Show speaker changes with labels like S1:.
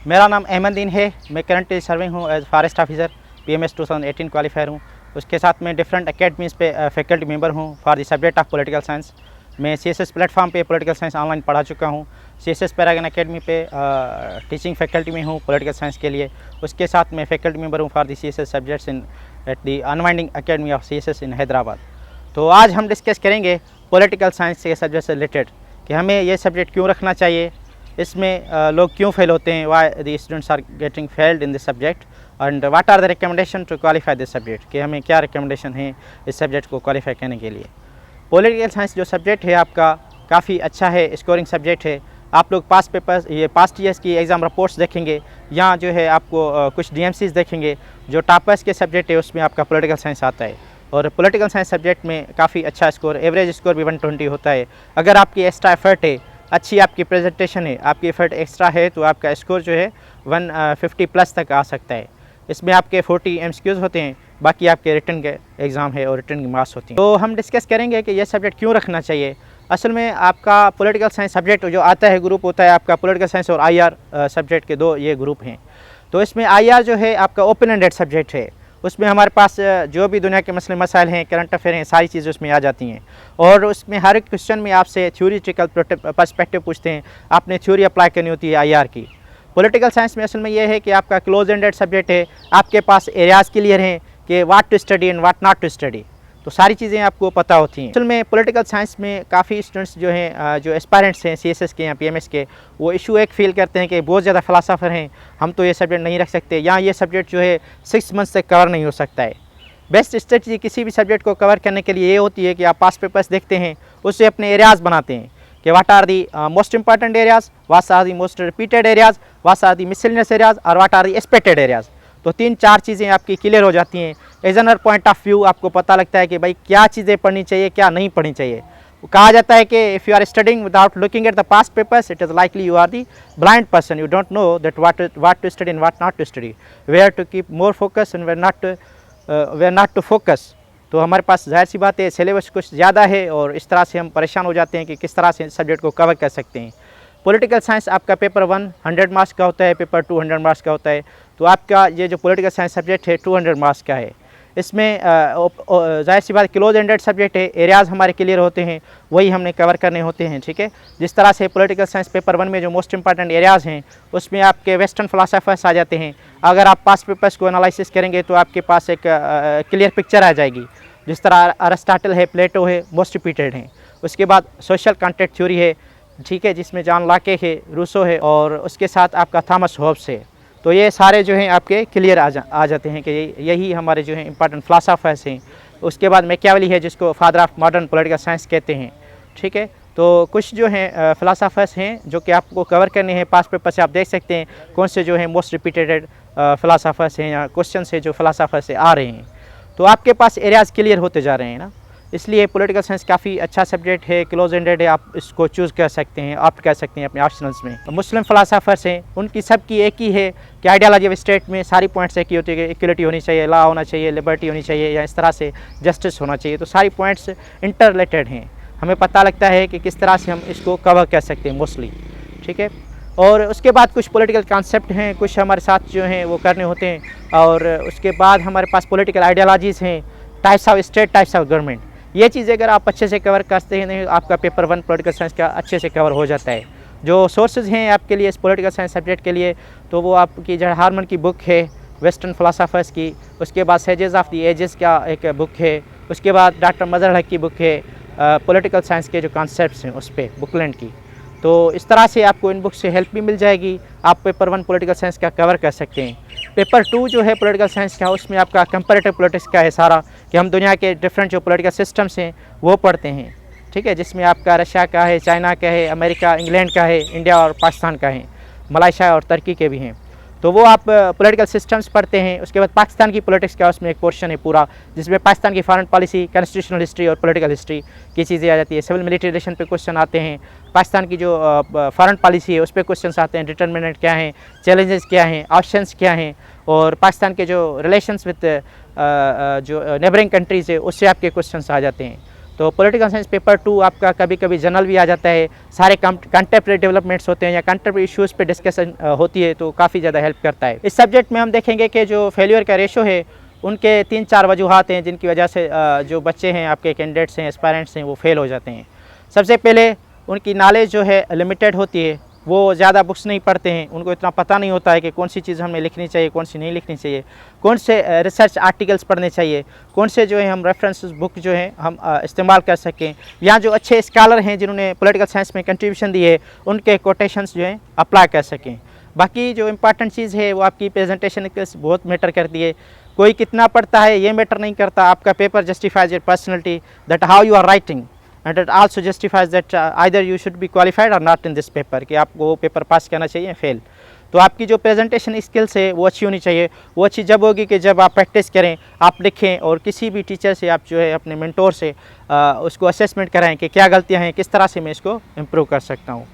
S1: मेरा नाम अहमदीन है। मैं करंटली सर्विंग हूँ as forest officer, PMS 2018 qualifier हूँ। उसके साथ मैं डिफरेंट अकेडमीज़ पे फैकल्टी मेंबर हूँ for the subject of political science. मैं CSS प्लेटफॉर्म पे पॉलिटिकल साइंस ऑनलाइन पढ़ा चुका हूँ। CSS पैरागन अकेडमी पे टीचिंग फैकल्टी में हूँ पॉलिटिकल साइंस के लिए। उसके साथ मैं फैकल्टी मेंबर हूँ for the CSS subjects in at the unwinding academy of CSS in Hyderabad. तो आज हम डिस्कस करेंगे पॉलिटिकल साइंस के सब्जेक्ट से रिलेटेड कि हमें ये सब्जेक्ट क्यों रखना चाहिए, इसमें लोग क्यों फेल होते हैं, why the students are getting failed in this subject, and what are the recommendation to qualify this subject, कि हमें क्या रिकमेंडेशन है इस सब्जेक्ट को क्वालिफाई करने के लिए। पॉलिटिकल साइंस जो सब्जेक्ट है आपका काफ़ी अच्छा है, स्कोरिंग सब्जेक्ट है। आप लोग पास्ट पेपर्स, ये पास्ट ईयर्स की एग्ज़ाम रिपोर्ट्स देखेंगे, यहाँ जो है आपको कुछ DMCs देखेंगे, जो टॉपर्स के सब्जेक्ट है उसमें आपका पॉलिटिकल साइंस आता है। और पॉलिटिकल साइंस सब्जेक्ट में काफ़ी अच्छा स्कोर, एवरेज स्कोर भी 120 होता है। अगर आपकी एक्स्ट्रा एफर्ट है, अच्छी आपकी प्रेजेंटेशन है, आपकी एफर्ट एक्स्ट्रा है, तो आपका स्कोर जो है 150 प्लस तक आ सकता है। इसमें आपके 40 MCQs होते हैं, बाकी आपके रिटर्न के एग्ज़ाम है और रिटर्न की मार्क्स होती हैं। तो हम डिस्कस करेंगे कि यह सब्जेक्ट क्यों रखना चाहिए। असल में आपका पॉलिटिकल साइंस सब्जेक्ट जो आता है, ग्रुप होता है आपका पॉलिटिकल साइंस और IR सब्जेक्ट के दो ये ग्रुप हैं। तो इसमें IR जो है आपका ओपन एंडेड सब्जेक्ट है। उसमें हमारे पास जो भी दुनिया के मसले मसाइल हैं, करंट अफेयर हैं, सारी चीज़ें उसमें आ जाती हैं। और उसमें हर एक क्वेश्चन में आपसे थ्योरेटिकल पर्सपेक्टिव पूछते हैं, आपने थ्योरी अप्लाई करनी होती है IR की। पॉलिटिकल साइंस में असल में यह है कि आपका क्लोज एंडेड सब्जेक्ट है, आपके पास एरियाज़ क्लियर हैं कि what to study and what not to study, तो सारी चीज़ें आपको पता होती हैं। असल में पॉलिटिकल साइंस में काफ़ी स्टूडेंट्स जो हैं, जो एस्पायरेंट्स हैं CSS के या PMS के, वो इशू एक फील करते हैं कि बहुत ज़्यादा फ़िलासफ़र हैं, हम तो ये सब्जेक्ट नहीं रख सकते, या ये सब्जेक्ट जो है 6 मंथ्स तक कवर नहीं हो सकता है। बेस्ट स्ट्रेटजी किसी भी सब्जेक्ट को कवर करने के लिए ये होती है कि आप पास्ट पेपर्स देखते हैं, उससे अपने एरियाज़ बनाते हैं कि what are the most important areas, what are the most repeated areas, what are the miscellaneous areas और what are the expected areas. तो 3-4 चीज़ें आपकी क्लियर हो जाती हैं। एजनर पॉइंट ऑफ व्यू आपको पता लगता है कि भाई क्या चीज़ें पढ़नी चाहिए, क्या नहीं पढ़नी चाहिए। कहा जाता है कि if you are studying without looking at the past papers, it is likely you are the blind person, you don't know that what to study and what not to study, where to keep more focus and where not to focus. तो हमारे पास जाहिर सी बात है syllabus कुछ ज़्यादा है और इस तरह से हम परेशान हो जाते हैं कि किस तरह से सब्जेक्ट को कवर कर सकते हैं। पॉलिटिकल साइंस आपका पेपर 1 100 मार्क्स का होता है, पेपर 2 100 मार्क्स का होता है। तो आपका ये जो पॉलिटिकल साइंस सब्जेक्ट है 200 मार्क्स का है। इसमें जाहिर सी बात क्लोज एंडेड सब्जेक्ट है, एरियाज़ हमारे क्लियर होते हैं, वही हमने कवर करने होते हैं। ठीक है, जिस तरह से पॉलिटिकल साइंस पेपर 1 में जो मोस्ट इंपॉर्टेंट एरियाज़ हैं उसमें आपके वेस्टर्न फिलासफर्स आ जाते हैं। अगर आप पास्ट पेपर्स को एनालिसिस करेंगे तो आपके पास एक क्लियर पिक्चर आ जाएगी। जिस तरह अरिस्टोटल है, प्लेटो है, मोस्ट रिपीटेड हैं। उसके बाद सोशल कॉन्ट्रैक्ट थ्योरी है, ठीक है, जिसमें जॉन लॉके है, रूसो है, और उसके साथ आपका थॉमस होब्स है। तो ये सारे जो हैं आपके क्लियर आ जाते हैं कि यही हमारे जो हैं इंपॉर्टेंट फिलासफर्स हैं। उसके बाद मैकियावेली है, जिसको father of modern political science कहते हैं। ठीक है, तो कुछ जो हैं फिलासफर्स हैं जो कि आपको कवर करने हैं। पास्ट पेपर से आप देख सकते हैं कौन से जो हैं मोस्ट रिपीटेड फिलासफर्स हैं या क्वेश्चन से जो फिलासफर से आ रहे हैं। तो आपके पास एरियाज़ क्लियर होते जा रहे हैं ना, इसलिए पॉलिटिकल साइंस काफ़ी अच्छा सब्जेक्ट है, क्लोज एंडेड है, आप इसको चूज़ कर सकते हैं, ऑप्ट कर सकते हैं अपने ऑप्शनल्स में। मुस्लिम फिलासफर्स हैं, उनकी सबकी एक ही है कि आइडियोलॉजी ऑफ स्टेट में सारी पॉइंट्स एक ही होती है कि इक्वलिटी होनी चाहिए, लॉ होना चाहिए, लिबर्टी होनी चाहिए, या इस तरह से जस्टिस होना चाहिए। तो सारी पॉइंट्स इंटर रिलेटेड हैं, हमें पता लगता है कि किस तरह से हम इसको कवर कर सकते हैं मोस्टली। ठीक है, और उसके बाद कुछ पॉलिटिकल कॉन्सेप्ट हैं, कुछ हमारे साथ जो हैं वो करने होते हैं। और उसके बाद हमारे पास पॉलिटिकल आइडियोलॉजीज़ हैं, types of state, types of government. ये चीज़ें अगर आप अच्छे से कवर करते हैं, आपका पेपर 1 पॉलिटिकल साइंस का अच्छे से कवर हो जाता है। जो सोर्सेज हैं आपके लिए इस पॉलिटिकल साइंस सब्जेक्ट के लिए, तो वो आपकी जड़ हार्मन की बुक है, वेस्टर्न फिलासफर्स की। उसके बाद सेजेस ऑफ द एजेस का एक बुक है। उसके बाद डॉक्टर मजहर हक की बुक है, पॉलिटिकल साइंस के जो कॉन्सेप्ट्स हैं उस पर बुकलेट की। तो इस तरह से आपको इन बुक से हेल्प भी मिल जाएगी, आप पेपर 1 पॉलिटिकल साइंस का कवर कर सकते हैं। पेपर 2 जो है पॉलिटिकल साइंस का, उसमें आपका कंपैरेटिव पॉलिटिक्स का है सारा, कि हम दुनिया के डिफरेंट जो पॉलिटिकल सिस्टम्स हैं वो पढ़ते हैं। ठीक है, जिसमें आपका रशिया का है, चाइना का है, अमेरिका इंग्लैंड का है, इंडिया और पाकिस्तान का है, मलाइशिया और तुर्की के भी हैं। तो वो आप पॉलिटिकल सिस्टम्स पढ़ते हैं। उसके बाद पाकिस्तान की पॉलिटिक्स का उसमें एक पोर्शन है पूरा, जिसमें पाकिस्तान की फॉरेन पॉलिसी, कॉन्स्टिट्यूशनल हिस्ट्री और पॉलिटिकल हिस्ट्री की चीज़ें आ जाती है। सिविल मिलिट्री रिलेशन पे क्वेश्चन आते हैं, पाकिस्तान की जो फॉरेन पॉलिसी है उस पर क्वेश्चन आते हैं, डिटरमिनेंट क्या हैं, चैलेंजेस क्या हैं, ऑप्शंस क्या हैं, और पाकिस्तान के जो रिलेशंस विद जो नेबरिंग कंट्रीज़ है उससे आपके क्वेश्चन आ जाते हैं। तो पॉलिटिकल साइंस पेपर 2 आपका कभी कभी जनरल भी आ जाता है, सारे कंटेम्प्रेरी डेवलपमेंट्स होते हैं या कंटेम्प्रेरी इश्यूज़ पे डिस्कशन होती है, तो काफ़ी ज़्यादा हेल्प करता है। इस सब्जेक्ट में हम देखेंगे कि जो फेलियर का रेशो है उनके 3-4 वजूहात हैं जिनकी वजह से जो बच्चे हैं, आपके कैंडिडेट्स हैं, एस्पायरेंट्स हैं, वो फेल हो जाते हैं। सबसे पहले उनकी नॉलेज जो है लिमिटेड होती है, वो ज़्यादा बुक्स नहीं पढ़ते हैं, उनको इतना पता नहीं होता है कि कौन सी चीज़ हमें लिखनी चाहिए, कौन सी नहीं लिखनी चाहिए, कौन से रिसर्च आर्टिकल्स पढ़ने चाहिए, कौन से जो है हम रेफरेंस बुक जो है हम इस्तेमाल कर सकें, या जो अच्छे स्कॉलर हैं जिन्होंने पॉलिटिकल साइंस में कंट्रीब्यूशन दी है उनके कोटेशंस जो हैं अप्लाई कर सकें। बाकी जो इम्पॉर्टेंट चीज़ है वो आपकी प्रेजेंटेशन स्किल्स बहुत मैटर करती है। कोई कितना पढ़ता है ये मैटर नहीं करता, आपका paper justifies your personality, that how you are writing, and it also justifies that either you should be qualified or not in this paper, कि आपको वो पेपर पास करना चाहिए या फेल। तो आपकी जो प्रेजेंटेशन स्किल्स है वो अच्छी होनी चाहिए। वो अच्छी जब होगी कि जब आप प्रैक्टिस करें, आप लिखें और किसी भी टीचर से आप जो है अपने मेंटोर से उसको असेसमेंट कराएं कि क्या गलतियां हैं, किस तरह से मैं इसको इम्प्रूव कर सकता हूँ।